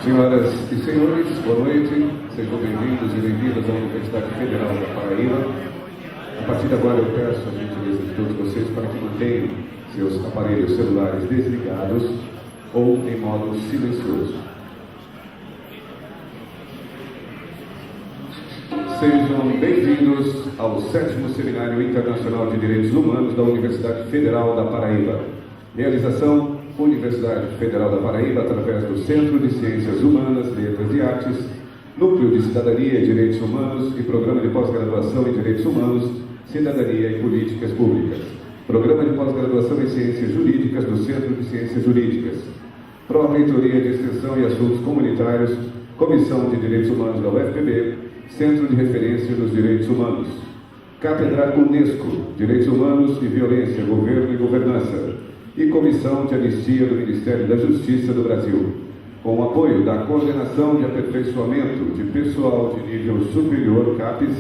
Senhoras e senhores, boa noite. Sejam bem-vindos e bem-vindas à Universidade Federal da Paraíba. A partir de agora eu peço a gentileza de todos vocês para que mantenham seus aparelhos celulares desligados ou em modo silencioso. Sejam bem-vindos ao 7º Seminário Internacional de Direitos Humanos da Universidade Federal da Paraíba. Realização: Universidade Federal da Paraíba, através do Centro de Ciências Humanas, Letras e Artes, Núcleo de Cidadania e Direitos Humanos e Programa de Pós-Graduação em Direitos Humanos, Cidadania e Políticas Públicas. Programa de Pós-Graduação em Ciências Jurídicas do Centro de Ciências Jurídicas. Pró-Reitoria de Extensão e Assuntos Comunitários, Comissão de Direitos Humanos da UFPB, Centro de Referência dos Direitos Humanos. Cátedra Unesco, Direitos Humanos e Violência, Governo e Governança. E Comissão de Anistia do Ministério da Justiça do Brasil, com o apoio da Coordenação de Aperfeiçoamento de Pessoal de Nível Superior, CAPES,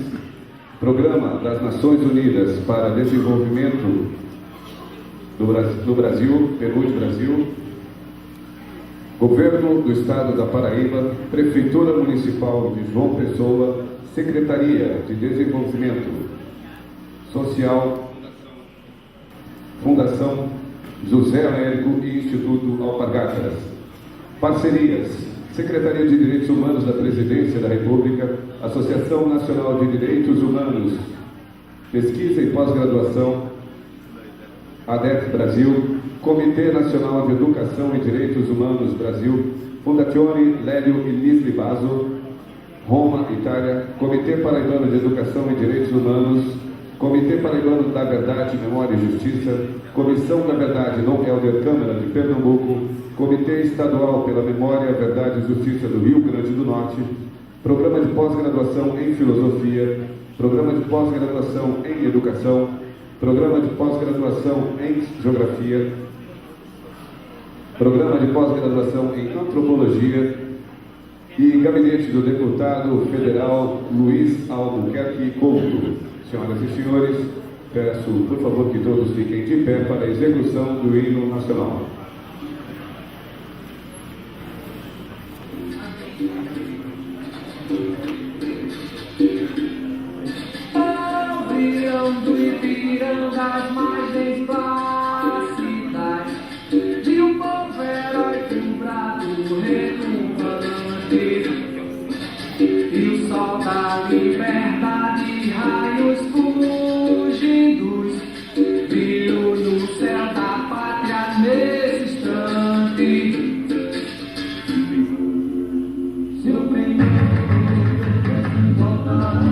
Programa das Nações Unidas para Desenvolvimento do Brasil, PNUD Brasil, Governo do Estado da Paraíba, Prefeitura Municipal de João Pessoa, Secretaria de Desenvolvimento Social, Fundação José Américo e Instituto Alpargatas. Parcerias: Secretaria de Direitos Humanos da Presidência da República, Associação Nacional de Direitos Humanos, Pesquisa e Pós-Graduação, ADEP Brasil, Comitê Nacional de Educação e Direitos Humanos Brasil, Fondazione Lélio e Lisli Basso, Roma, Itália, Comitê Paraibano de Educação e Direitos Humanos, Comitê Paraibano da Verdade, Memória e Justiça, Comissão da Verdade Non Helder Câmara de Pernambuco, Comitê Estadual pela Memória, Verdade e Justiça do Rio Grande do Norte, Programa de Pós-Graduação em Filosofia, Programa de Pós-Graduação em Educação, Programa de Pós-Graduação em Geografia, Programa de Pós-Graduação em Antropologia e Gabinete do Deputado Federal Luiz Albuquerque Couto. Senhoras e senhores, peço, por favor, que todos fiquem de pé para a execução do hino nacional. Virando e virando as margens da cidade, de um povo herói que um brado retumbante, e o sol da liberdade, raios fugidos, brilho no céu da pátria nesse instante. Se o primeiro voltar,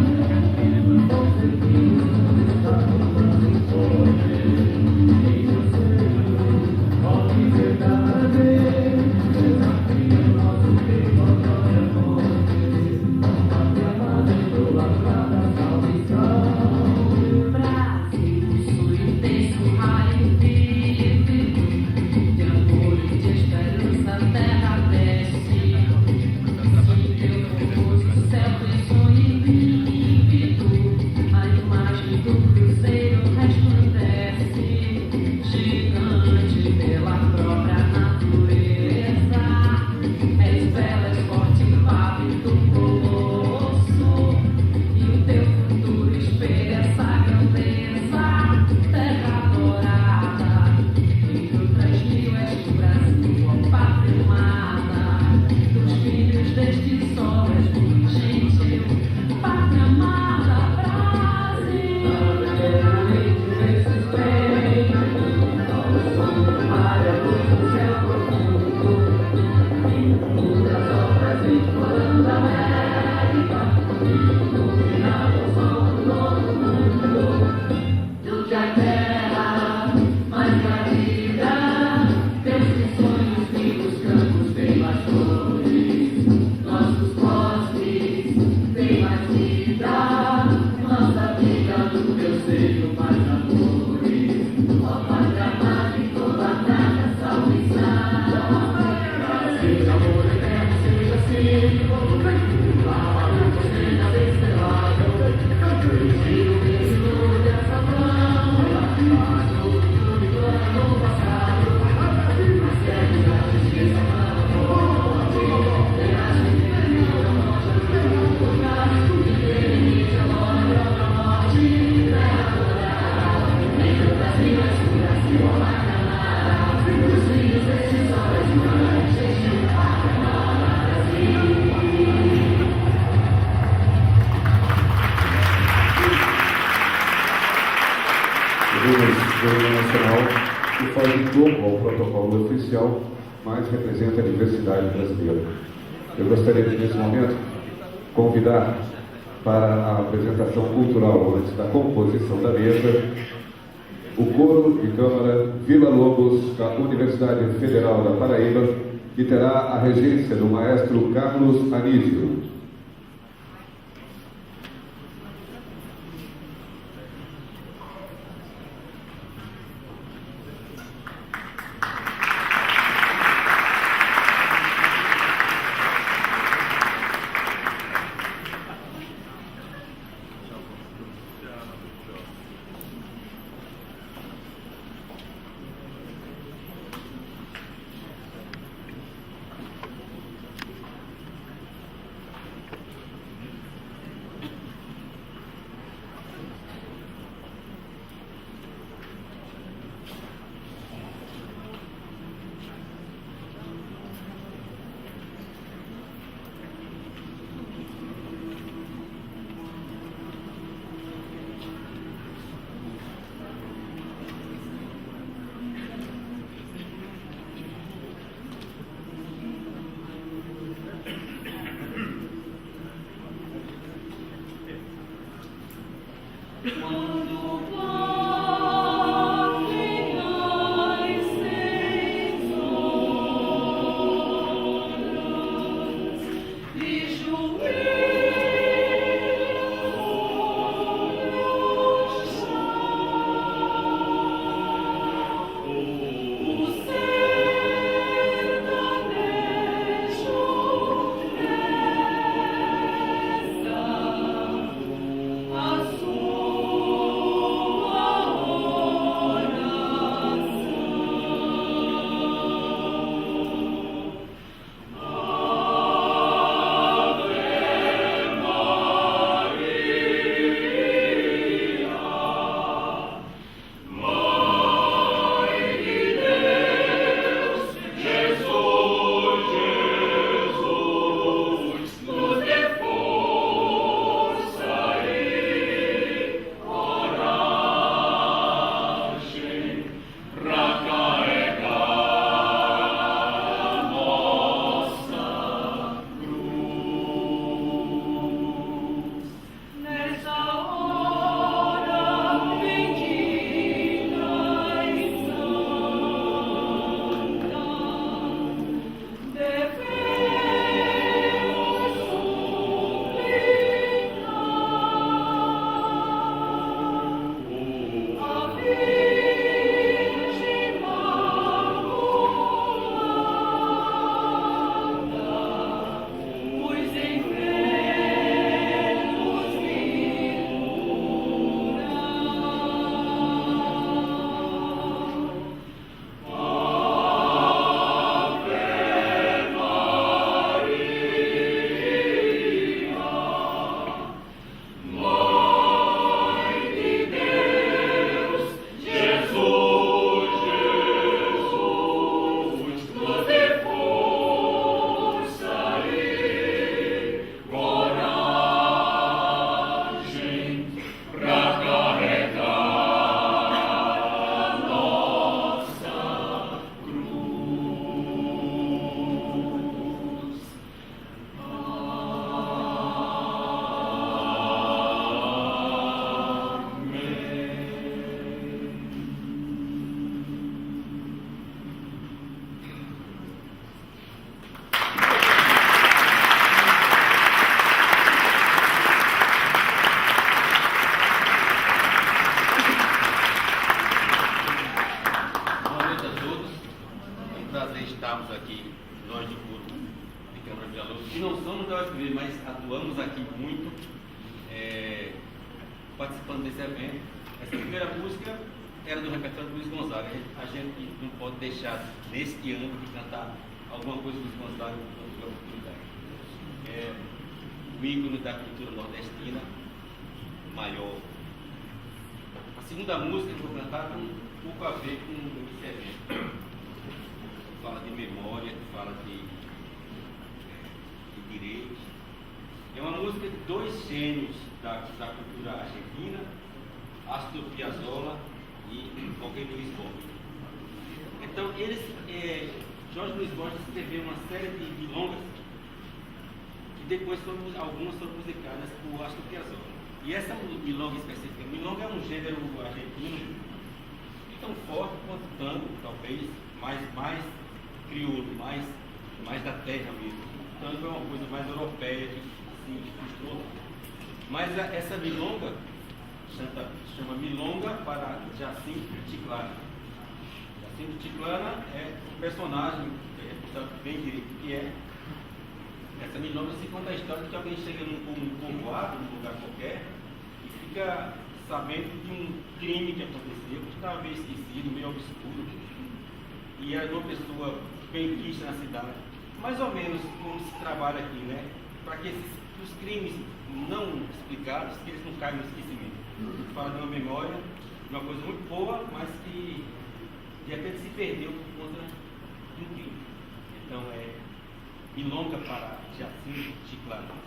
de amor e de esperança. pouco ao protocolo oficial, mas representa a diversidade brasileira. Eu gostaria de, nesse momento, convidar para a apresentação cultural, antes da composição da mesa, o Coro de Câmara Vila Lobos, da Universidade Federal da Paraíba, que terá a regência do maestro Carlos Anísio. Participando desse evento. Essa primeira música era do repertório do Luiz Gonzaga. A gente não pode deixar, neste ano, de cantar alguma coisa do Luiz Gonzaga quando tiver oportunidade. É o ícone da cultura nordestina maior. A segunda música que eu vou cantar tem um pouco a ver com esse evento. Fala de memória, fala de direitos. É uma música de dois gênios da cultura argentina, Astor Piazzolla e Jorge Luis Borges. Então, Jorge Luiz Borges escreveu uma série de milongas que depois algumas foram musicadas por Astor Piazzolla. E essa milonga específica, milonga é um gênero argentino tão forte quanto tango, talvez, mais crioulo, mais da terra mesmo. O tango é uma coisa mais europeia, assim, frustrou. Mas essa milonga chama Milonga para Jacinto Chiclana. Jacinto Chiclana é um personagem, bem direito que é. Essa milonga se conta a história de que alguém chega num povoado, num lugar qualquer, e fica sabendo de um crime que aconteceu, que estava meio esquecido, meio obscuro. E era uma pessoa benquista na cidade. Mais ou menos como se trabalha aqui, né? Para que os crimes não explicados, que eles não caiam no esquecimento. A gente fala de uma memória, de uma coisa muito boa, mas que de repente se perdeu por conta de um crime. Então milonga para Jacinto Chiclana.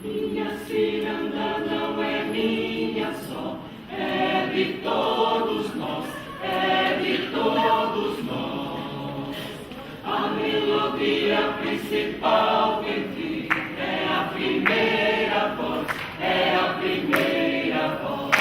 Minha ciranda não é minha só, é de todos nós, é de todos nós. A melodia principal que vi é a primeira voz, é a primeira voz.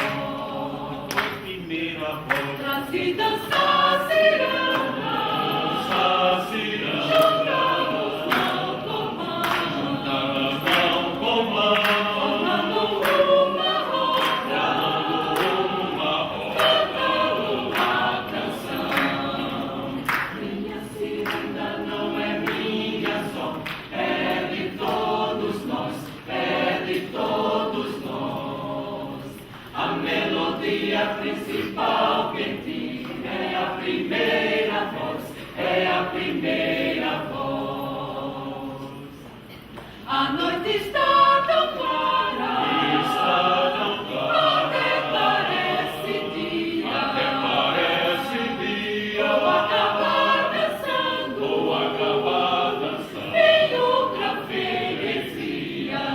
Principal quem tem é a primeira voz, é a primeira voz. A noite está tão clara, até parece dia, vou acabar dançando, em outra freguesia.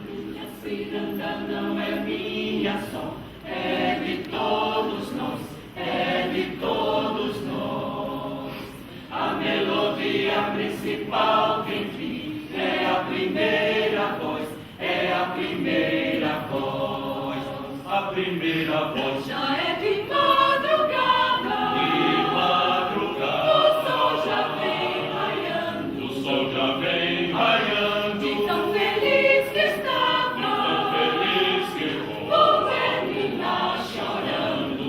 Minha ciranda não é minha só, é de todos nós, é de todos nós. A melodia principal quem tem é a primeira voz, é a primeira voz. A primeira voz já é de madrugada, o sol já vem raiando, de tão feliz que estava, vou terminar chorando.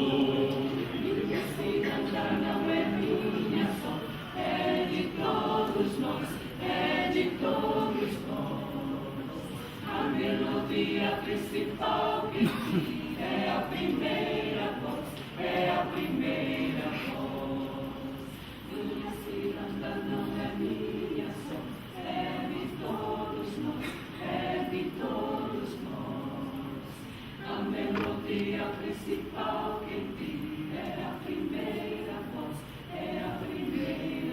Minha ciranda não é minha só, é de todos nós, é de todos nós. A melodia principal que é a primeira voz, é a primeira voz. Minha ciranda não é minha só, é de todos nós, é de todos nós. A melodia principal que é a primeira voz, é a primeira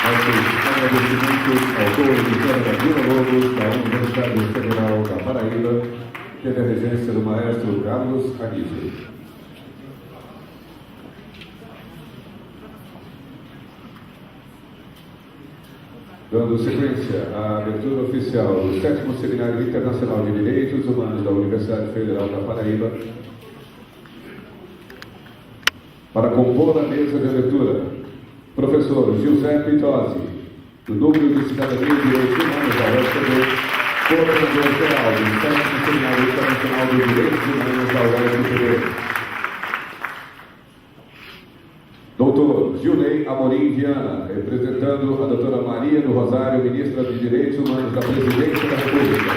Nossos agradecimentos ao coro de Câmara Vila Lobos da Universidade Federal da Paraíba, teve a regência do maestro Carlos Aguizzi. Dando sequência à abertura oficial do 7º Seminário Internacional de Direitos Humanos da Universidade Federal da Paraíba, para compor a mesa de abertura, professor Giuseppe Tosi, do Núcleo de Cidadania e Direitos Humanos da UFPB, coordenador-geral do 7º Seminário Internacional de Direitos Humanos da UFPB. Doutor Gilney Amorim Viana, representando a doutora Maria do Rosário, ministra de Direitos Humanos da Presidência da República.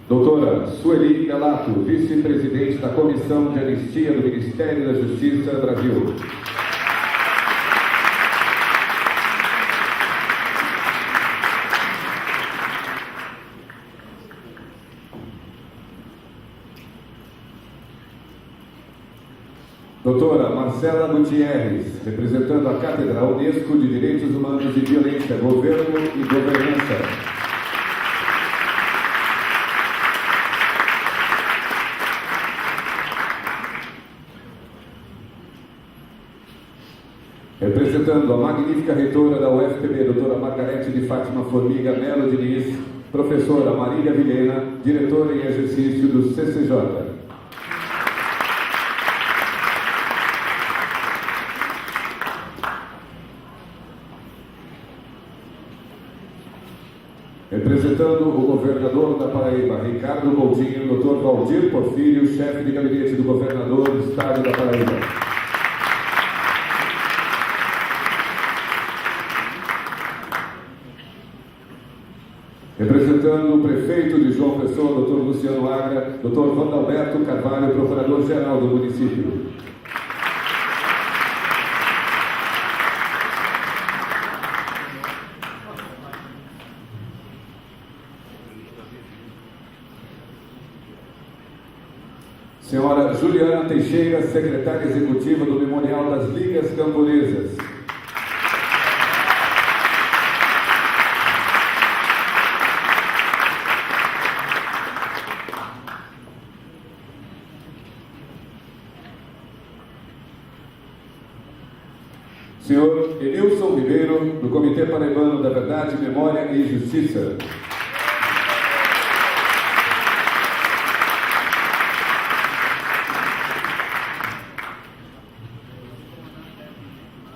Doutora Sueli Galato, vice-presidente da Comissão de Anistia do Ministério da Justiça Brasil. Doutora Marcela Gutierrez, representando a Cátedra Unesco de Direitos Humanos e Violência, Governo e Governança. Representando a magnífica reitora da UFPB, doutora Margarete de Fátima Formiga Melo Diniz, professora Marília Vilhena, diretora em exercício do CCJ. Representando o governador da Paraíba, Ricardo Coutinho, doutor Valdir Porfírio, chefe de gabinete do governador do estado da Paraíba. Representando o prefeito de João Pessoa, doutor Luciano Agra, doutor Vandalberto Carvalho, procurador-geral do município. Senhora Juliana Teixeira, secretária executiva do Memorial das Ligas Camponesas. prêmio do Comitê Paraibano da Verdade, Memória e Justiça.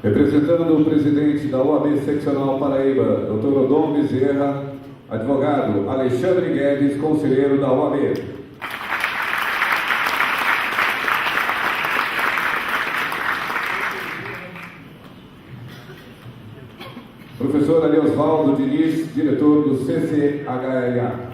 Representando o presidente da OAB Seccional Paraíba, Dr. Odon Bezerra, advogado Alexandre Guedes, conselheiro da OAB. Professor Ariosvaldo Diniz, diretor do CCHLA.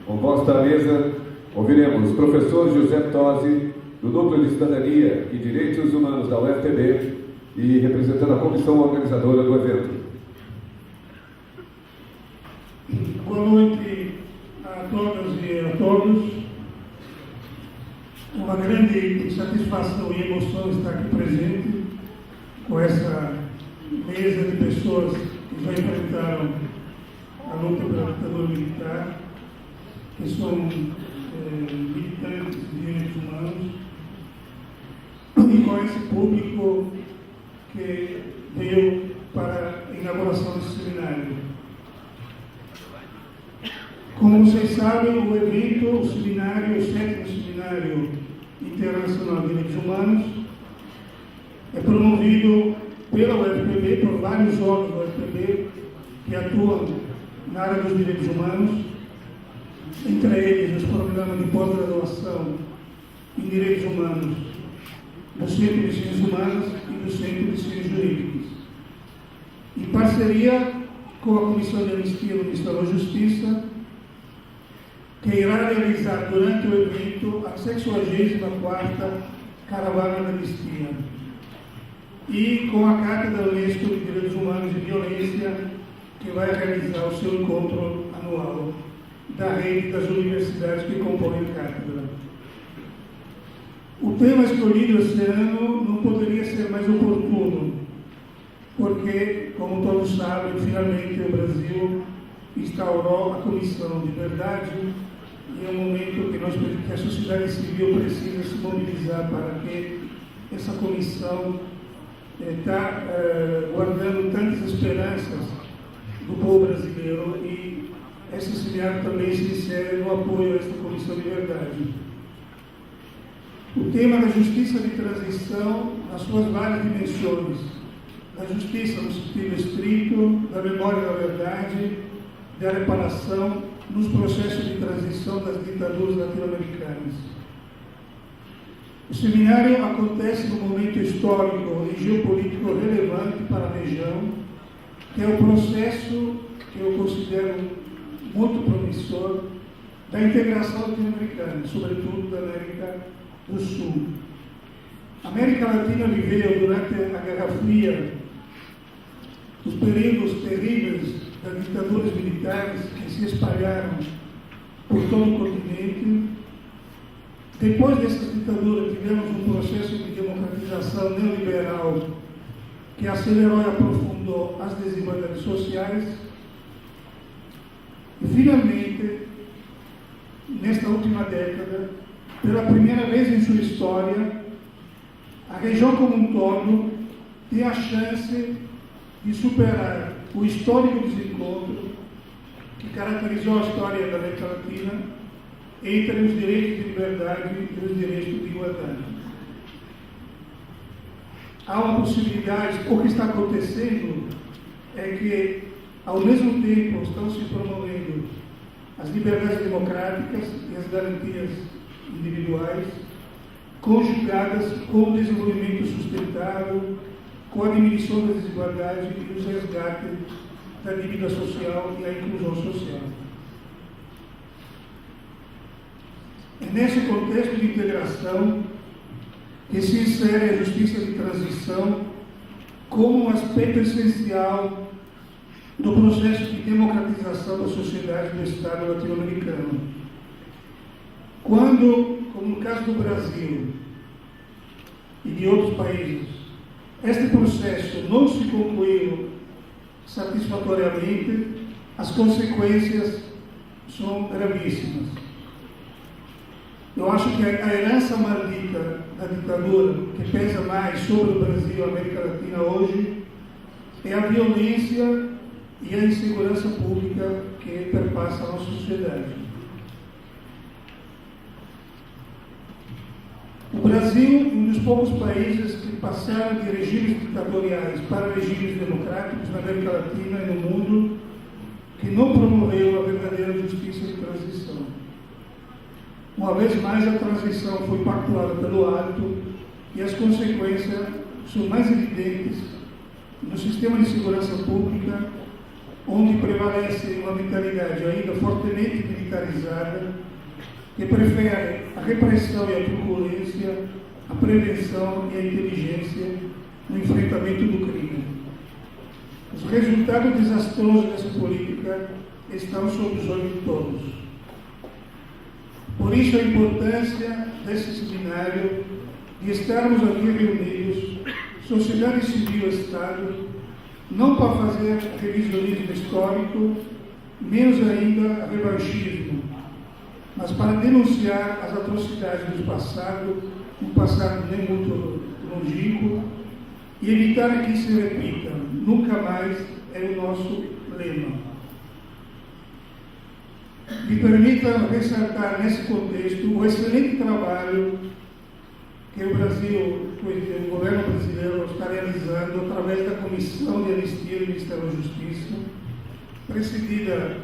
Composta a mesa, ouviremos professor José Tosi, do Núcleo de Cidadania e Direitos Humanos da UFPB e representando a comissão organizadora do evento. Boa noite a todas e a todos. Uma grande satisfação e emoção estar aqui presente com essa mesa de pessoas que já enfrentaram a luta pela ditadura militar, que são militantes de direitos humanos, e com esse público que veio para a inauguração desse seminário. Como vocês sabem, o evento, o seminário, o 7º Seminário Internacional de Direitos Humanos, é promovido pela UFPB, por vários órgãos da UFPB que atuam na área dos direitos humanos, entre eles os programas de pós-graduação em direitos humanos do Centro de Ciências Humanas e do Centro de Ciências Jurídicas, em parceria com a Comissão de Anistia do Ministério da Justiça, que irá realizar durante o evento a 64ª Caravana da Anistia, e com a Cátedra Unesco de Direitos Humanos e Violência, que vai realizar o seu encontro anual da rede das universidades que compõem a cátedra. O tema escolhido esse ano não poderia ser mais oportuno, porque, como todos sabem, finalmente o Brasil instaurou a Comissão de Verdade, e é um momento que a sociedade civil precisa se mobilizar para que essa comissão está guardando tantas esperanças do povo brasileiro, e esse seminário também se insere no apoio a esta Comissão de Verdade. O tema da justiça de transição, nas suas várias dimensões, da justiça no sentido estrito, da memória da verdade, da reparação nos processos de transição das ditaduras latino-americanas. O seminário acontece num momento histórico e geopolítico relevante para a região, que é o processo que eu considero muito promissor da integração latino-americana, sobretudo da América do Sul. A América Latina viveu durante a Guerra Fria os períodos terríveis das ditaduras militares que se espalharam por todo o continente. Depois dessas ditaduras, tivemos um processo de democratização neoliberal que acelerou e aprofundou as desigualdades sociais. E, finalmente, nesta última década, pela primeira vez em sua história, a região como um todo tem a chance de superar o histórico desencontro que caracterizou a história da América Latina entre os direitos de liberdade e os direitos de igualdade. Há uma possibilidade, o que está acontecendo é que, ao mesmo tempo, estão se promovendo as liberdades democráticas e as garantias individuais, conjugadas com o desenvolvimento sustentável, com a diminuição das desigualdades e os resgates da dívida social e a inclusão social. É nesse contexto de integração que se insere a justiça de transição como um aspecto essencial do processo de democratização da sociedade do Estado latino-americano. Quando, como no caso do Brasil e de outros países, este processo não se concluiu satisfatoriamente, as consequências são gravíssimas. Eu acho que a herança maldita da ditadura, que pesa mais sobre o Brasil e a América Latina hoje, é a violência e a insegurança pública que perpassa a nossa sociedade. O Brasil, um dos poucos países que passaram de regimes ditatoriais para regimes democráticos na América Latina e no mundo, que não promoveu a verdadeira justiça de transição. Uma vez mais, a transição foi pactuada pelo alto e as consequências são mais evidentes no sistema de segurança pública, onde prevalece uma mentalidade ainda fortemente militarizada, que prefere a repressão e a truculência, a prevenção e a inteligência no enfrentamento do crime. Os resultados desastrosos dessa política estão sob os olhos de todos. Por isso a importância desse seminário, de estarmos aqui reunidos, sociedade civil e Estado, não para fazer revisionismo histórico, menos ainda revanchismo, mas para denunciar as atrocidades do passado, um passado nem muito longínquo, e evitar que se repita. Nunca mais é o nosso lema. Me permita ressaltar nesse contexto o excelente trabalho que o Brasil, o governo brasileiro está realizando através da Comissão de Anistia do Ministério da Justiça, presidida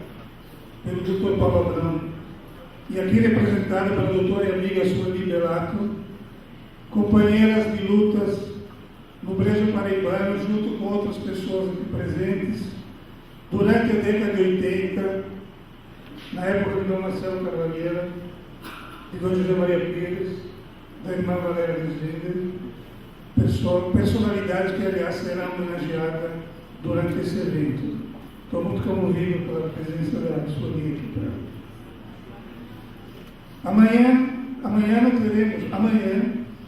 pelo Dr. Paulo Abrão, e aqui representada pela doutora e amiga Sueli Belato, companheiras de lutas no Brejo Paraibano, junto com outras pessoas aqui presentes, durante a década de 80, na época de Dom Marcelo Carvalheira, de Dom José Maria Pires, da irmã Valéria Rezende, personalidades que, aliás, serão homenageadas durante esse evento. Estou muito comovido pela presença da Sueli aqui. Amanhã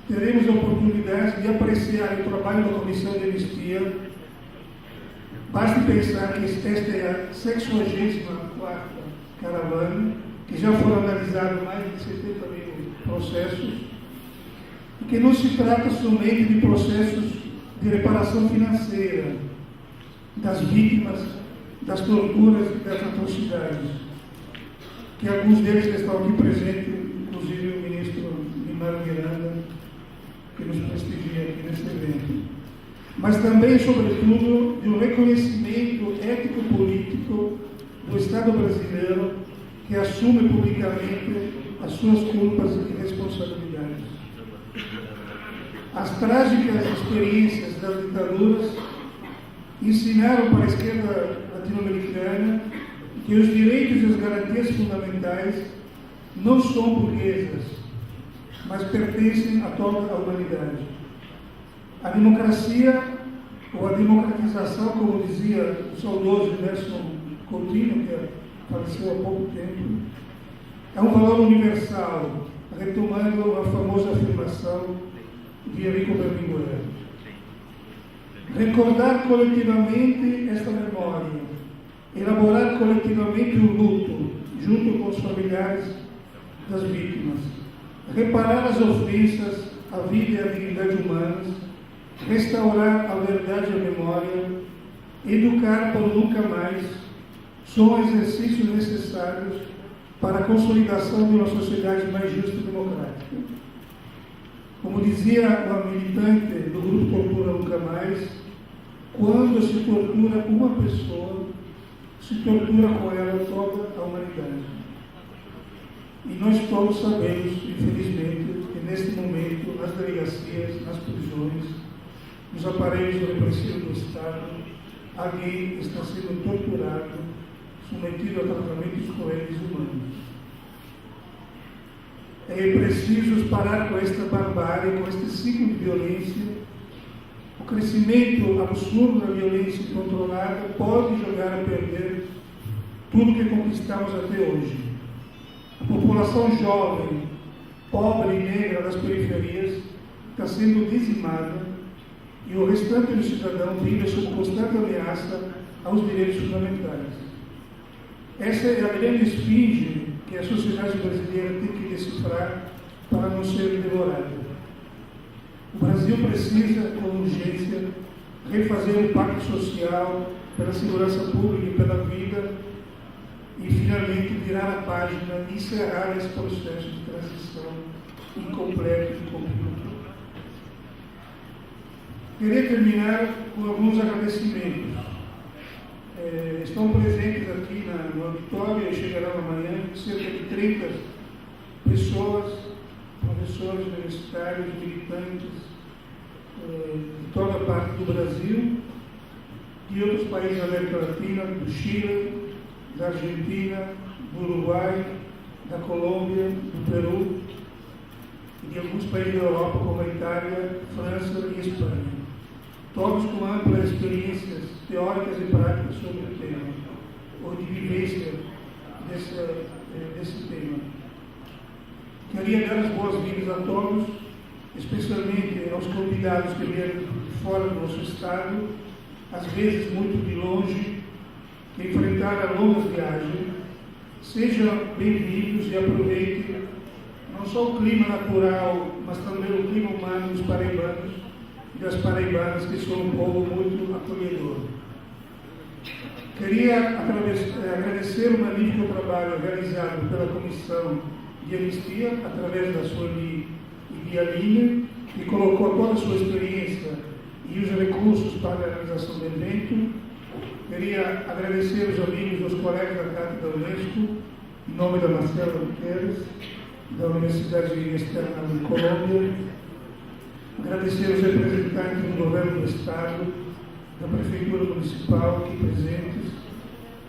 teremos a oportunidade de apreciar o trabalho da Comissão de Anistia. Basta pensar que esta é a 64ª caravana, que já foram analisados mais de 70 mil processos, e que não se trata somente de processos de reparação financeira das vítimas das torturas e das atrocidades, que alguns deles estão aqui presentes, inclusive o ministro Mário Miranda, que nos prestigia aqui neste evento. Mas também, sobretudo, de um reconhecimento ético-político do Estado brasileiro, que assume publicamente as suas culpas e responsabilidades. As trágicas experiências das ditaduras ensinaram para a esquerda latino-americana que os direitos e as garantias fundamentais não são burguesas, mas pertencem a toda a humanidade. A democracia, ou a democratização, como dizia o saudoso Nelson Coutinho, que faleceu há pouco tempo, é um valor universal, retomando a famosa afirmação de Enrico Berlinguer. Recordar coletivamente esta memória, elaborar coletivamente o luto, junto com os familiares das vítimas, reparar as ofensas à vida e à dignidade humanas, restaurar a verdade e a memória, educar por nunca mais, são exercícios necessários para a consolidação de uma sociedade mais justa e democrática. Como dizia uma militante do grupo Tortura Nunca Mais, quando se tortura uma pessoa, se tortura com ela toda a humanidade. E nós todos sabemos, infelizmente, que neste momento, nas delegacias, nas prisões, nos aparelhos repressivos do Estado, alguém está sendo torturado, submetido a tratamentos cruéis e humanos. É preciso parar com esta barbárie, com este ciclo de violência, crescimento absurdo da violência incontrolada pode jogar a perder tudo que conquistamos até hoje. A população jovem, pobre e negra das periferias está sendo dizimada e o restante do cidadão vive sob constante ameaça aos direitos fundamentais. Essa é a grande esfinge que a sociedade brasileira tem que decifrar para não ser devorada. O Brasil precisa, com urgência, refazer o pacto social pela segurança pública e pela vida e, finalmente, virar a página e encerrar esse processo de transição incompleto e complicado. Queria terminar com alguns agradecimentos. Estão presentes aqui no auditório e chegarão amanhã cerca de 30 pessoas, professores universitários, militantes de toda a parte do Brasil, de outros países da América Latina, do Chile, da Argentina, do Uruguai, da Colômbia, do Peru e de alguns países da Europa, como a Itália, França e Espanha. Todos com amplas experiências teóricas e práticas sobre o tema, ou de vivência desse tema. Queria dar as boas-vindas a todos, especialmente aos convidados que vieram de fora do nosso estado, às vezes muito de longe, que enfrentaram a longa viagem. Sejam bem-vindos e aproveitem não só o clima natural, mas também o clima humano dos paraibanos e das paraibanas, que são um povo muito acolhedor. Queria agradecer o magnífico trabalho realizado pela Comissão de Anistia, através da Sueli e de Aline, que colocou toda a sua experiência e os recursos para a realização do evento. Queria agradecer os amigos dos colegas da Cátedra Unesco, em nome da Marcela Gutierrez, da Universidade Externa de Colômbia. Agradecer os representantes do Governo do Estado, da Prefeitura Municipal aqui presentes,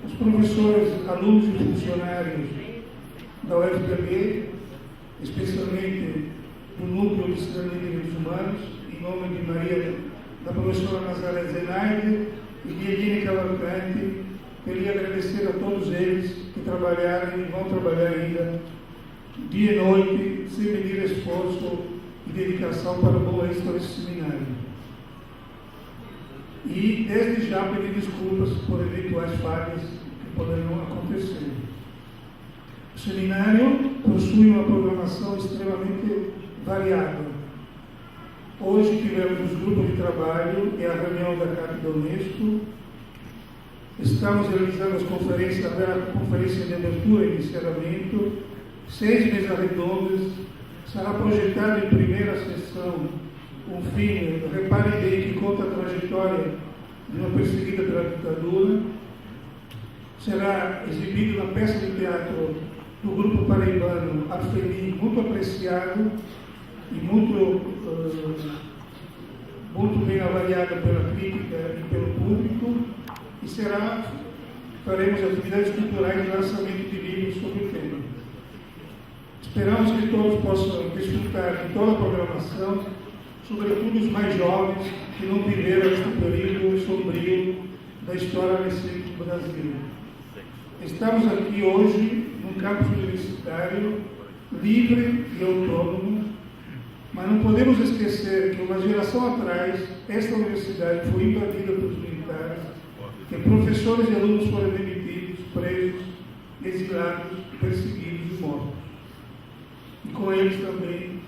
os professores, alunos e funcionários da UFPB, especialmente do Núcleo de Cidadania e Direitos Humanos, em nome de Maria, da professora Nazaré Zenaide e de Eline Cavalcante. Queria agradecer a todos eles que trabalharam e vão trabalhar ainda dia e noite, sem medir esforço e dedicação para o bom êxito desse seminário. E, desde já, pedir desculpas por eventuais falhas que poderão acontecer. O seminário possui uma programação extremamente variada. Hoje tivemos os grupos de trabalho e a reunião da Cátedra Unesco. Estamos realizando as conferências, a conferência de abertura e encerramento, 6 mesas redondas. Será projetado em primeira sessão um filme, Repare Bem, que conta a trajetória de uma perseguida pela ditadura. Será exibido na peça de teatro do grupo paraibano Arfeli, muito apreciado e muito bem avaliada pela crítica e pelo público. E faremos atividades culturais de lançamento de livros sobre o tema. Esperamos que todos possam desfrutar de toda a programação, sobretudo os mais jovens que não viveram este período sombrio da história recente do Brasil. Estamos aqui hoje num campus universitário livre e autônomo, mas não podemos esquecer que uma geração atrás esta universidade foi invadida pelos militares, que professores e alunos foram demitidos, presos, exilados, perseguidos e mortos. E com eles também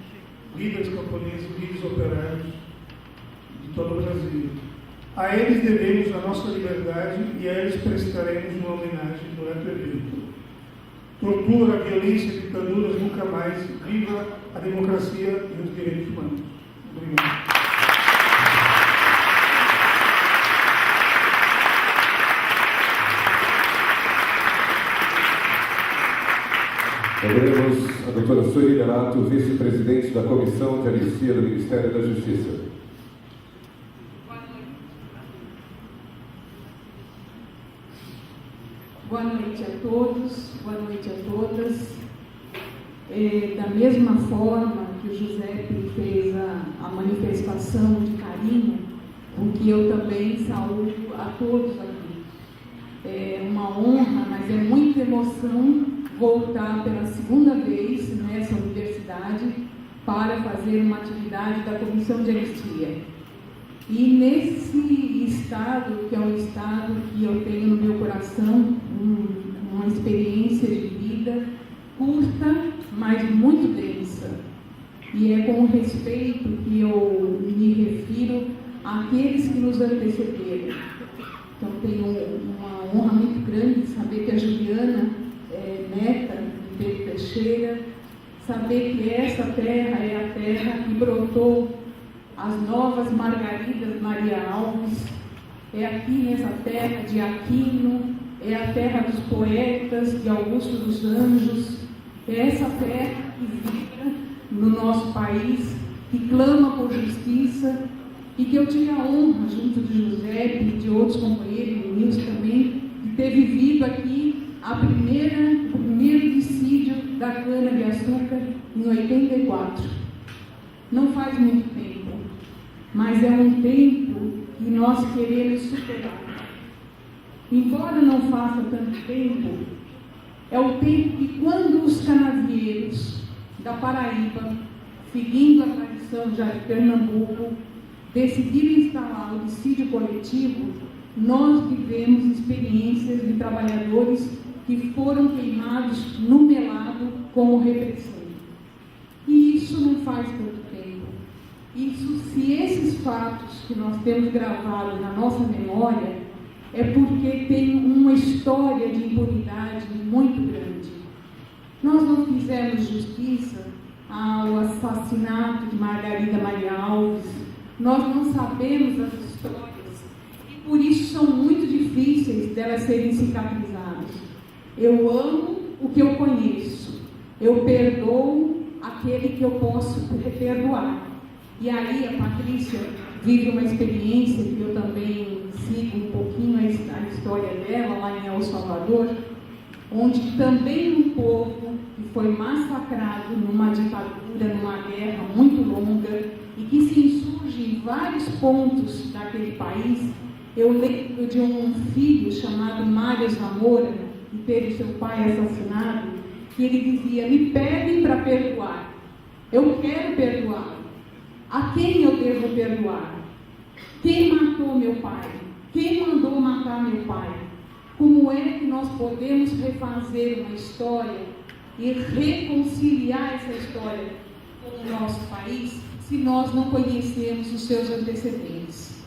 líderes camponeses, líderes operários de todo o Brasil. A eles devemos a nossa liberdade e a eles prestaremos uma homenagem durante o evento. Tortura, violência, ditaduras nunca mais. Viva a democracia e os direitos humanos. Obrigado. Ouviremos a doutora Sueli Delato, vice-presidente da Comissão de Anistia do Ministério da Justiça. Boa noite a todos, boa noite a todas. Da mesma forma que o Giuseppe fez a manifestação de carinho o que eu também saúdo a todos aqui. É uma honra, mas é muita emoção voltar pela segunda vez nessa universidade para fazer uma atividade da Comissão de Anistia. E nesse estado, que é um estado que eu tenho no meu coração, uma experiência de vida curta, mas muito densa. E é com respeito que eu me refiro àqueles que nos antecederam. Então, tenho uma honra muito grande de saber que a Juliana é neta de Pedro Teixeira, saber que essa terra é a terra que brotou as novas Margaridas Maria Alves, é aqui nessa terra de Aquino, é a terra dos poetas, de Augusto dos Anjos, é essa terra que vibra no nosso país, que clama por justiça, e que eu tive a honra, junto de José e de outros companheiros, e Nilson também, de ter vivido aqui o primeiro dissídio da cana-de-açúcar em 84. Não faz muito tempo, mas é um tempo que nós queremos superar. Embora não faça tanto tempo, é o tempo que quando os canavieiros da Paraíba, seguindo a tradição já de Pernambuco, decidiram instalar o dissídio coletivo, nós vivemos experiências de trabalhadores que foram queimados no melado como repressão. E isso não faz tanto tempo. Isso, se esses fatos que nós temos gravados na nossa memória, é porque tem uma história de impunidade muito grande. Nós não fizemos justiça ao assassinato de Margarida Maria Alves, nós não sabemos as histórias e por isso são muito difíceis delas serem cicatrizadas. Eu amo o que eu conheço, eu perdoo aquele que eu posso perdoar. E aí a Patrícia vive uma experiência que eu também sigo um pouquinho a história dela lá em El Salvador, onde também um povo que foi massacrado numa ditadura, numa guerra muito longa e que se insurge em vários pontos daquele país. Eu lembro de um filho chamado Mário Zamora, que teve seu pai assassinado, que ele dizia: me pedem para perdoar, eu quero perdoar. A quem eu devo perdoar? Quem matou meu pai? Quem mandou matar meu pai? Como é que nós podemos refazer uma história e reconciliar essa história com o nosso país se nós não conhecemos os seus antecedentes?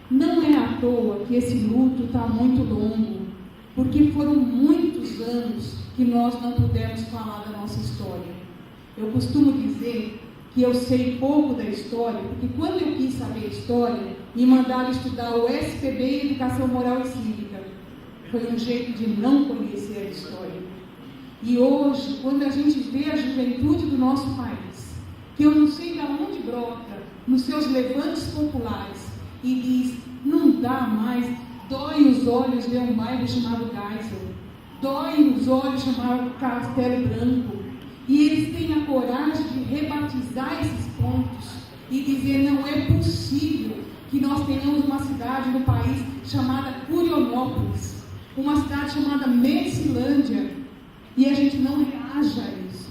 Não é à toa que esse luto está muito longo, porque foram muitos anos que nós não pudemos falar da nossa história. Eu costumo dizer que eu sei pouco da história, porque quando eu quis saber a história, me mandaram estudar o SPB, Educação Moral e Cívica. Foi um jeito de não conhecer a história. E hoje, quando a gente vê a juventude do nosso país, que eu não sei de onde brota, nos seus levantes populares, e diz: não dá mais, dói os olhos de um bairro chamado Geisel, dói os olhos chamado Castelo Branco, e eles têm a coragem de rebatizar esses pontos e dizer: não é possível que nós tenhamos uma cidade no país chamada Curionópolis, uma cidade chamada Medicilândia, e a gente não reage a isso.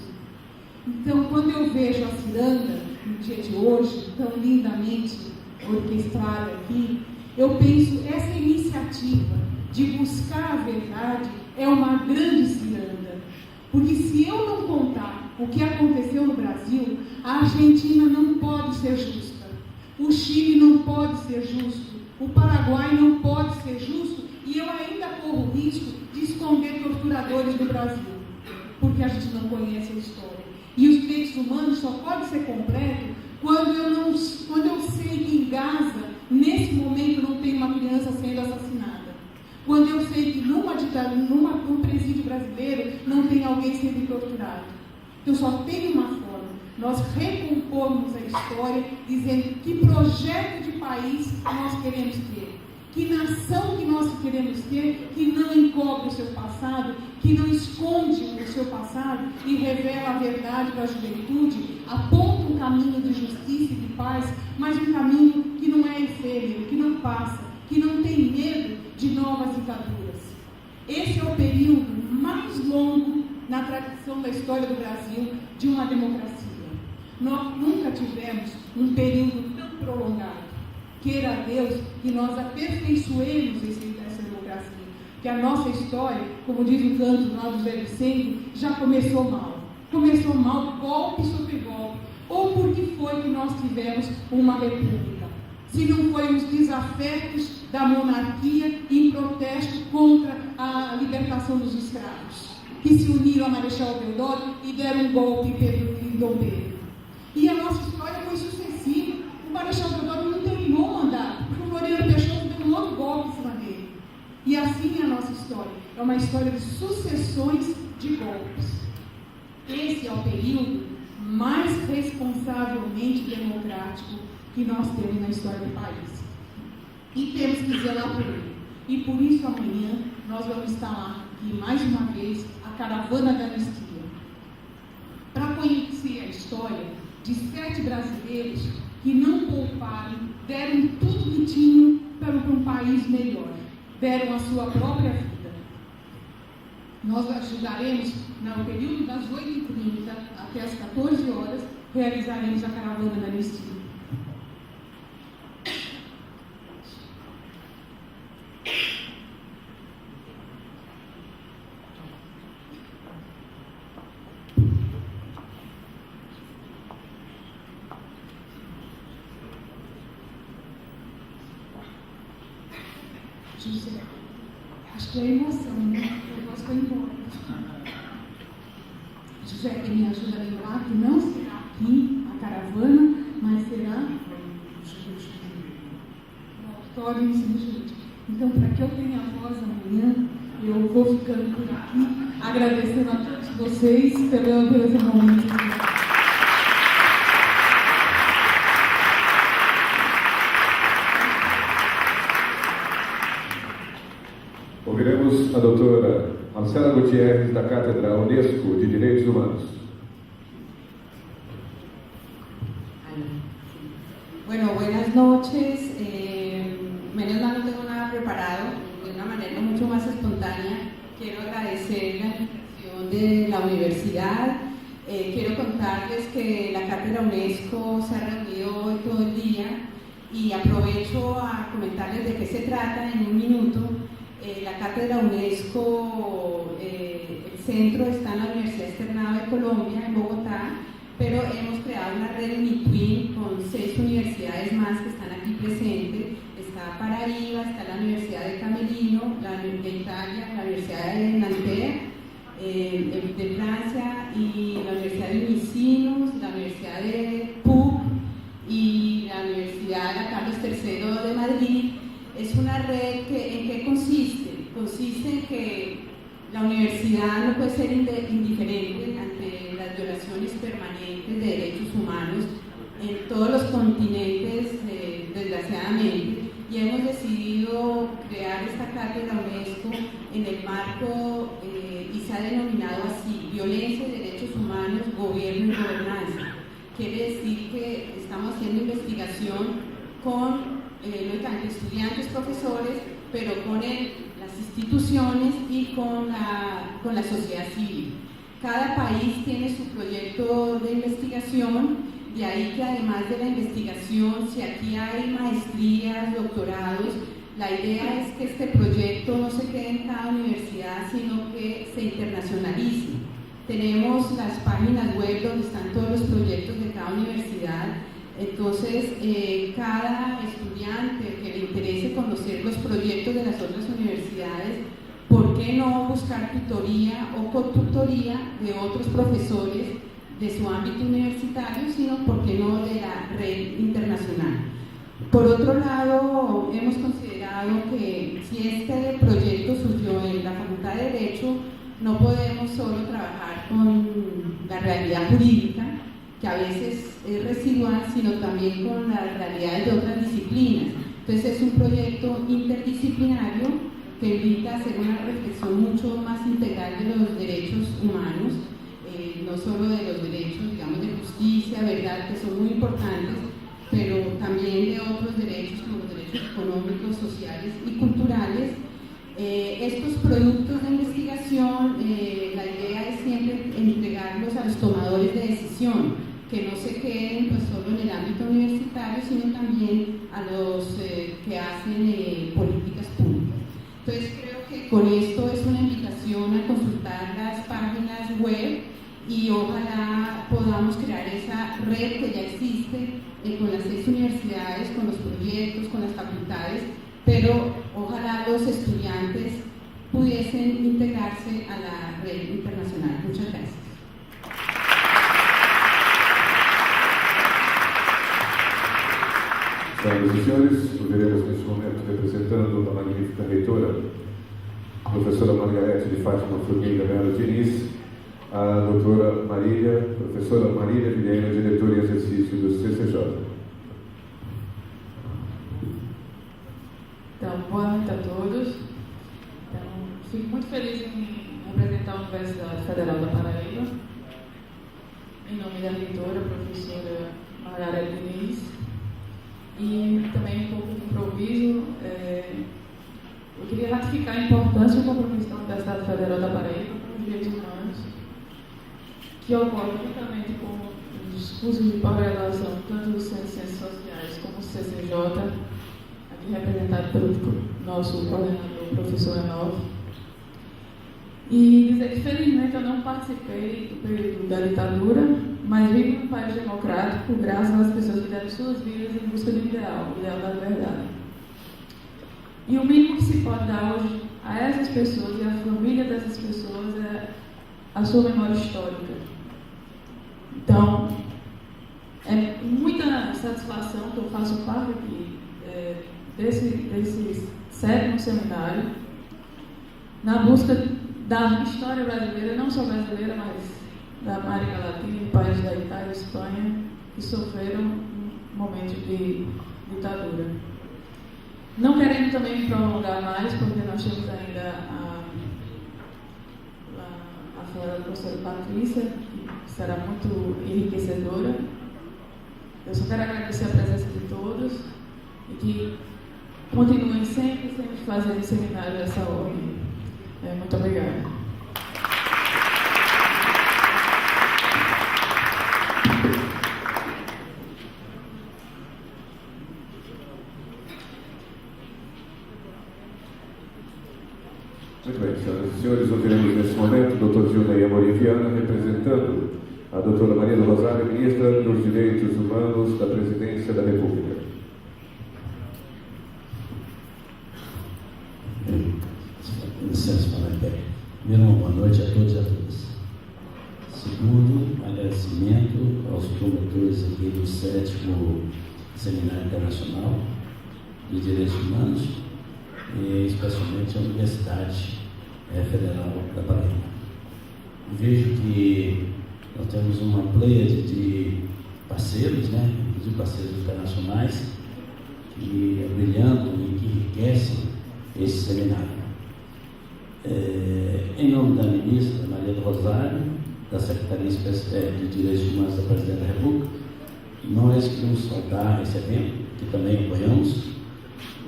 Então, quando eu vejo a ciranda, no dia de hoje, tão lindamente orquestrada aqui, eu penso, essa iniciativa de buscar a verdade é uma grande ciranda. Porque se eu não contar o que aconteceu no Brasil, a Argentina não pode ser justa, o Chile não pode ser justo, o Paraguai não pode ser justo, e eu ainda corro o risco de esconder torturadores do Brasil, porque a gente não conhece a história. E os direitos humanos só podem ser completos quando eu sei que em Gaza, nesse momento, não tem uma criança sendo assassinada. Quando eu sei que num presídio brasileiro não tem alguém sendo torturado. Então só tem uma forma: nós recompormos a história, dizendo que projeto de país nós queremos ter, que nação que nós queremos ter, que não encobre o seu passado, que não esconde o seu passado e revela a verdade para a juventude, aponta um caminho de justiça e de paz, mas um caminho que não é é efêmero, que não passa, que não tem medo de novas ditaduras. Esse é o período mais longo na tradição da história do Brasil de uma democracia. Nós nunca tivemos um período tão prolongado. Queira Deus que nós aperfeiçoemos essa democracia, que a nossa história, como diz o canto lá do Zé Vicente, já começou mal. Começou mal, golpe sobre golpe. Ou porque foi que nós tivemos uma república? Se não foi os desafetos da monarquia em protesto contra a libertação dos escravos, que se uniram a Marechal Deodoro e deram um golpe em Dom Pedro. E a nossa história foi sucessiva. O Marechal Deodoro não terminou o mandato, porque o Floriano Peixoto deu um outro golpe em cima dele. E assim é a nossa história. É uma história de sucessões de golpes. Esse é o período mais responsavelmente democrático que nós temos na história do país. E temos que zelar por ele. E por isso amanhã nós vamos instalar aqui mais uma vez a Caravana da Anistia. Para conhecer a história de 7 brasileiros que não pouparam, deram tudo que tinham para um país melhor. Deram a sua própria vida. Nós ajudaremos, no período das 8h30 até as 14 horas, realizaremos a Caravana da Anistia. José, acho que é emoção, né? Eu gosto de ir embora. José, que me ajuda a lembrar que não será aqui a caravana, mas será no auditório em São Justo. Então, para que eu tenha voz amanhã, eu vou ficando por aqui, agradecendo a todos vocês pelo esse momento. Ouviremos a doutora Marcela Gutierrez, da Cátedra Unesco de Direitos Humanos. Bueno, buenas noches. Menos mal no tengo nada preparado, de una manera mucho más espontánea. Quiero agradecer la invitación de la universidad. Quiero contarles que la Cátedra Unesco se ha reunido hoy todo el día y aprovecho a comentarles de qué se trata en un minuto. La Cátedra Unesco, el centro está en la Universidad Externada de Colombia, en Bogotá, pero hemos creado una red en Ituín con 6 universidades más que están aquí presentes. Está Paraíba, está la Universidad de Camerino, la de Italia, la Universidad de Nanterre, de Francia, y la Universidad de Unicinos, la Universidad de PUC y la Universidad de Carlos III de Madrid. Es una red que, ¿en qué consiste? Consiste en que la universidad no puede ser indiferente ante las violaciones permanentes de derechos humanos en todos los continentes, desgraciadamente, y hemos decidido crear esta Cátedra Unesco en el marco, y se ha denominado así, Violencia, Derechos Humanos, Gobierno y Gobernanza. Quiere decir que estamos haciendo investigación con lógicamente estudiantes, profesores, pero con las instituciones y con la sociedad civil. Cada país tiene su proyecto de investigación, de ahí que además de la investigación, si aquí hay maestrías, doctorados, la idea es que este proyecto no se quede en cada universidad, sino que se internacionalice. Tenemos las páginas web donde están todos los proyectos de cada universidad. Entonces, cada estudiante que le interese conocer los proyectos de las otras universidades, ¿por qué no buscar tutoría o cotutoría de otros profesores de su ámbito universitario, sino por qué no de la red internacional? Por otro lado, hemos considerado que si este proyecto surgió en la Facultad de Derecho, no podemos solo trabajar con la realidad jurídica, que a veces es residual, sino también con las realidades de otras disciplinas. Entonces es un proyecto interdisciplinario que invita a hacer una reflexión mucho más integral de los derechos humanos, no solo de los derechos, digamos, de justicia, verdad, que son muy importantes, pero también de otros derechos como los derechos económicos, sociales y culturales. Estos productos de investigación, la idea es siempre entregarlos a los tomadores de decisión, que no se queden pues, solo en el ámbito universitario, sino también a los que hacen políticas públicas. Entonces creo que con esto es una invitación a consultar las páginas web y ojalá podamos crear esa red que ya existe con las 6 universidades, con los proyectos, con las facultades, pero ojalá los estudiantes pudiesen integrarse a la red internacional. Muchas gracias. Senhoras e senhores, nós veremos neste momento representando a magnífica reitora, professora Margarete de Fátima Formiga Melo Diniz, a doutora Marília, professora Marília Vilhena, diretora em exercício do CCJ. Então, boa noite a todos. Então, fico muito feliz em representar a Universidade Federal da Paraíba, em nome da reitora, professora Margarete Diniz, e também um pouco de improviso. Eu queria ratificar a importância do compromisso da Universidade Federal da Paraíba com os direitos humanos, que ocorre juntamente com os cursos de pós-graduação, tanto do Centro de Ciências Sociais como o CCJ, aqui representado pelo nosso coordenador, professor Anov. E dizer que, felizmente, eu não participei do período da ditadura, mas vivo num país democrático graças às pessoas que deram suas vidas em busca do ideal, o ideal da verdade. E o mínimo que se pode dar hoje a essas pessoas e à família dessas pessoas é a sua memória histórica. Então, é muita satisfação que eu faço parte aqui desse 7º seminário na busca da história brasileira, não só brasileira, mas da América Latina, países da Itália e Espanha, que sofreram um momento de ditadura. Não querendo também me prolongar mais, porque nós temos ainda a fala da professora Patrícia, que será muito enriquecedora. Eu só quero agradecer a presença de todos e que continuem sempre fazendo seminário dessa ordem. Muito obrigada. Muito bem, senhoras e senhores, ouviremos nesse momento o Dr. Gilney Amorim Viana, representando a doutora Maria do Rosário, ministra dos Direitos Humanos da Presidência da República. Licença, primeiro, boa noite a todos e a todas. Segundo, agradecimento aos promotores aqui do 7º Seminário Internacional de Direitos Humanos, e especialmente a Universidade Federal da Paraíba. Vejo que nós temos uma pleiade de parceiros, inclusive parceiros internacionais, que brilhando e que enriquecem esse seminário. Em nome da ministra Maria do Rosário, da Secretaria de Direitos Humanos da Presidência da República, nós queremos saudar esse evento, que também apoiamos,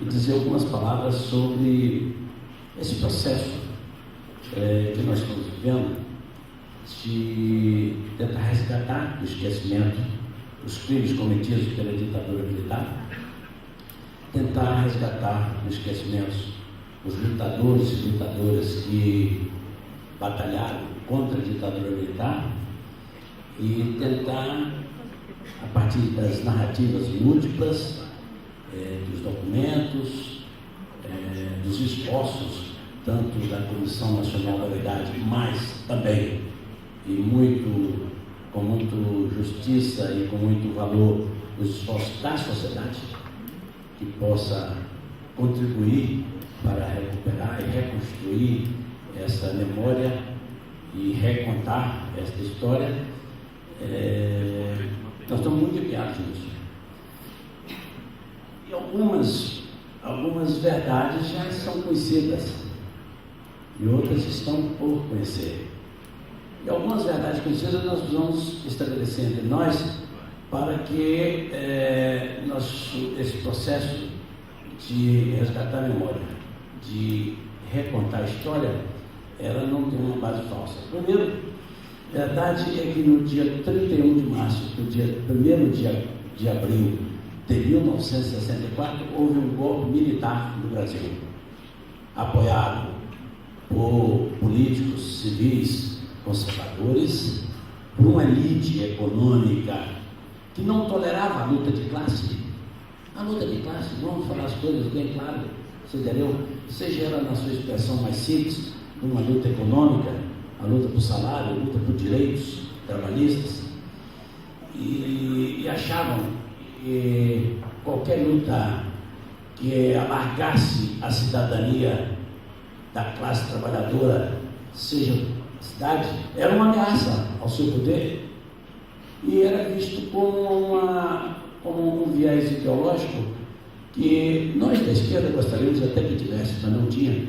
e dizer algumas palavras sobre esse processo que nós estamos vivendo de tentar resgatar do esquecimento os crimes cometidos pela ditadura militar, tentar resgatar do esquecimento os lutadores e lutadoras que batalharam contra a ditadura militar e tentar, a partir das narrativas múltiplas, dos documentos, dos esforços, tanto da Comissão Nacional da Verdade, mas também, com muito justiça e com muito valor, os esforços da sociedade, que possa contribuir para recuperar e reconstruir essa memória e recontar esta história. Nós estamos muito ligados nisso. E algumas verdades já são conhecidas e outras estão por conhecer. E algumas verdades conhecidas nós vamos estabelecer entre nós para que esse processo de resgatar a memória, de recontar a história, ela não tem uma base falsa. Primeiro, a verdade é que no dia 31 de março, no dia 1º de abril de 1964, houve um golpe militar no Brasil, apoiado por políticos civis conservadores, por uma elite econômica que não tolerava a luta de classe. A luta de classe, vamos falar as coisas bem claro, você entendeu? Seja ela na sua expressão mais simples, uma luta econômica, a luta por salário, a luta por direitos trabalhistas, e achavam que qualquer luta que alargasse a cidadania da classe trabalhadora, seja cidade, era uma ameaça ao seu poder e era visto como um viés ideológico que nós da esquerda gostaríamos até que tivesse, mas não tinha.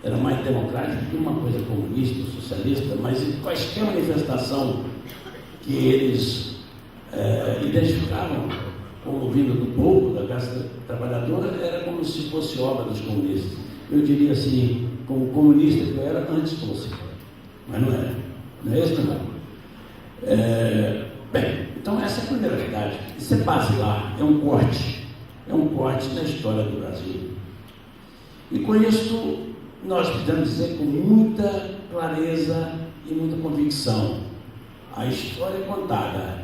Era mais democrático que uma coisa comunista, socialista, mas em qualquer manifestação que eles identificavam como vindo do povo, da classe trabalhadora, era como se fosse obra dos comunistas. Eu diria assim, como comunista que eu era antes de você, mas não era. Não é isso, não? Bem, então essa é a primeira verdade. Isso é basilar, é um corte na história do Brasil. E com isso, nós podemos dizer com muita clareza e muita convicção, a história contada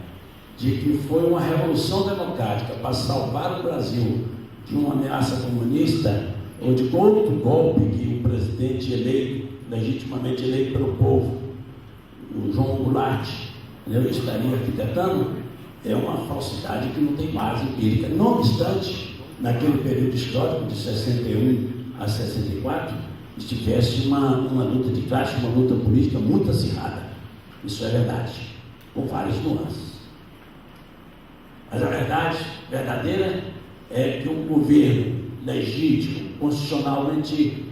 de que foi uma revolução democrática para salvar o Brasil de uma ameaça comunista ou de outro golpe que o presidente eleito, legitimamente eleito pelo povo, o João Goulart, estaria arquitetando, é uma falsidade que não tem base empírica. Não obstante, naquele período histórico de 61 a 64, tivesse uma luta de classe, uma luta política muito acirrada. Isso é verdade, com várias nuances. Mas a verdade verdadeira é que um governo legítimo, constitucionalmente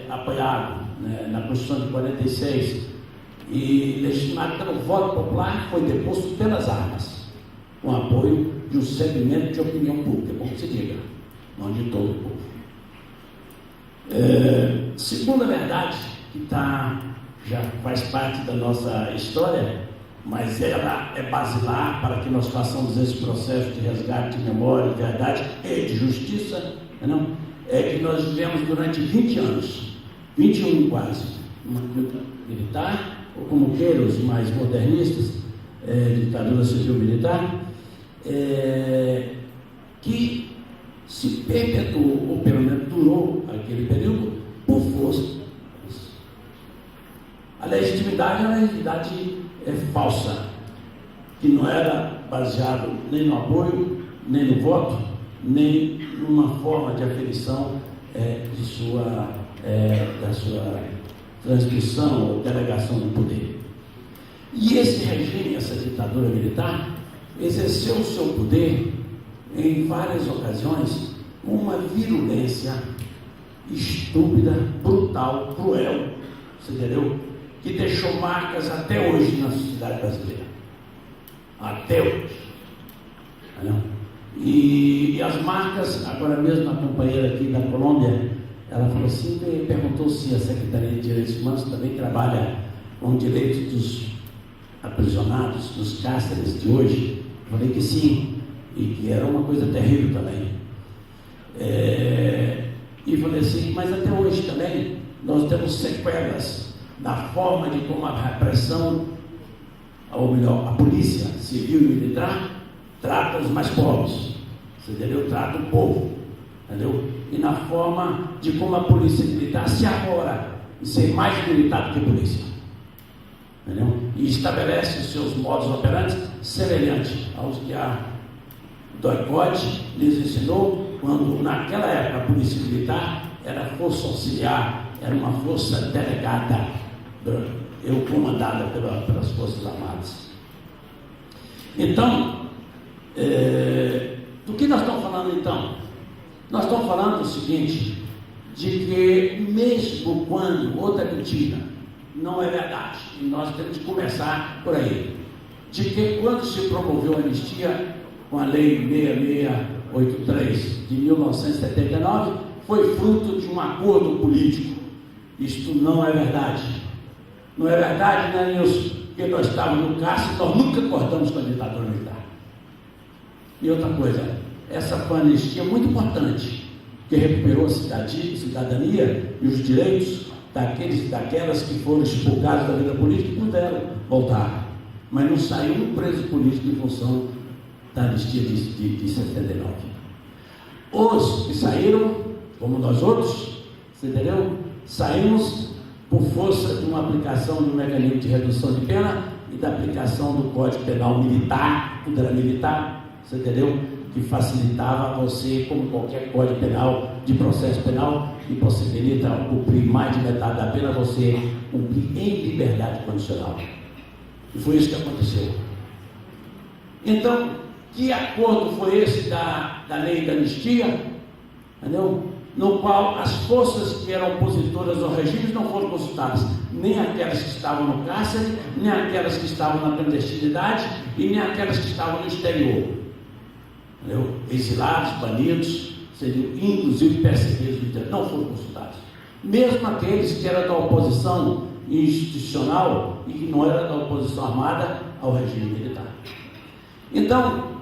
apoiado, né, na Constituição de 46 e legitimado pelo voto popular, foi deposto pelas armas, com apoio de um segmento de opinião pública, como se diga, não de todo o povo. Segunda verdade, que já faz parte da nossa história, mas ela é basilar para que nós façamos esse processo de resgate de memória, de verdade e de justiça, não? É que nós vivemos durante 20 anos, 21 quase, uma ditadura militar, ou como queiram os mais modernistas, ditadura civil-militar, que se perpetuou, ou pelo menos durou aquele período, por força. A legitimidade é uma legitimidade falsa, que não era baseado nem no apoio, nem no voto, nem numa forma de aferição da sua transmissão ou delegação do poder. E esse regime, essa ditadura militar, exerceu o seu poder em várias ocasiões com uma virulência estúpida, brutal, cruel, você entendeu? Que deixou marcas até hoje na sociedade brasileira. Até hoje. E as marcas, agora mesmo a companheira aqui da Colômbia, ela falou assim, perguntou se a Secretaria de Direitos Humanos também trabalha com direitos dos aprisionados, dos cárceres de hoje. Eu falei que sim, e que era uma coisa terrível também. E falei assim, mas até hoje também nós temos sequelas da forma de como a repressão, ou melhor, a polícia civil e militar trata os mais pobres, você entendeu? Trata o povo, entendeu? E na forma de como a polícia militar se arvora em ser mais militar do que polícia, entendeu? E estabelece os seus modos operantes semelhantes aos que a Doicode lhes ensinou, quando naquela época a polícia militar era força auxiliar, era uma força delegada, comandada pelas Forças Armadas. Então, do que nós estamos falando então? Nós estamos falando o seguinte, de que mesmo quando outra mentira não é verdade, e nós temos que começar por aí, de que quando se promoveu a anistia com a Lei 6683 de 1979, foi fruto de um acordo político. Isto não é verdade. Não é verdade, né, Nilson? Porque nós estávamos no cárcere, nós nunca acordamos com a ditadura militar. E outra coisa, essa foi uma anistia muito importante, que recuperou a cidadania e os direitos daquelas que foram expulgadas da vida política e puderam voltar. Mas não saiu um preso político em função da anistia de 79. Os que saíram, como nós outros, você entendeu? Saímos por força de uma aplicação de um mecanismo de redução de pena e da aplicação do Código Penal militar, tudo era militar, você entendeu? Que facilitava você, como qualquer Código Penal, de processo penal, e possibilita cumprir mais de metade da pena, você cumprir em liberdade condicional. E foi isso que aconteceu. Então, que acordo foi esse da lei da anistia? Entendeu? No qual as forças que eram opositoras ao regime não foram consultadas, nem aquelas que estavam no cárcere, nem aquelas que estavam na clandestinidade e nem aquelas que estavam no exterior. Entendeu? Exilados, banidos, seriam inclusive perseguidos, não foram consultados. Mesmo aqueles que eram da oposição institucional e que não eram da oposição armada ao regime militar. Então,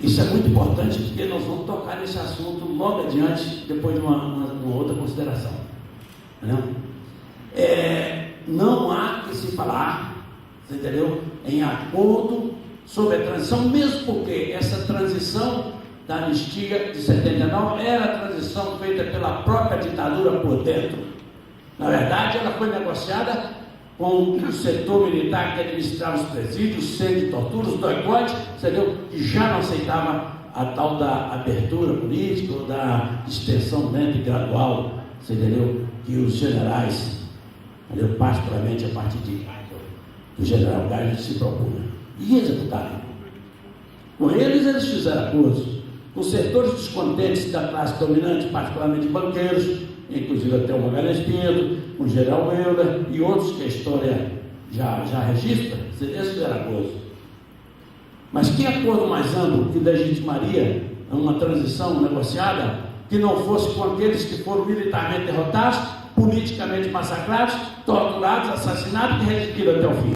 isso é muito importante, porque nós vamos tocar nesse assunto logo adiante, depois de uma outra consideração. Não há que se falar, você entendeu? Em acordo sobre a transição, mesmo porque essa transição da anistia de 79 era a transição feita pela própria ditadura por dentro. Na verdade, ela foi negociada com o setor militar que administrava os presídios, os centros de tortura, os doicotes, entendeu? Que já não aceitava a tal da abertura política ou da extensão lenta e gradual, entendeu? Que os generais, entendeu? Particularmente a partir do general Gás, se propunham e executaram. Com eles fizeram acordos. Com setores descontentes da classe dominante, particularmente banqueiros, inclusive até o Magalhães Pinto, o general Euler e outros que a história já registra, eles fizeram acordos. Mas que acordo mais amplo que legitimaria uma transição negociada que não fosse com aqueles que foram militarmente derrotados, politicamente massacrados, torturados, assassinados e resistiram até o fim?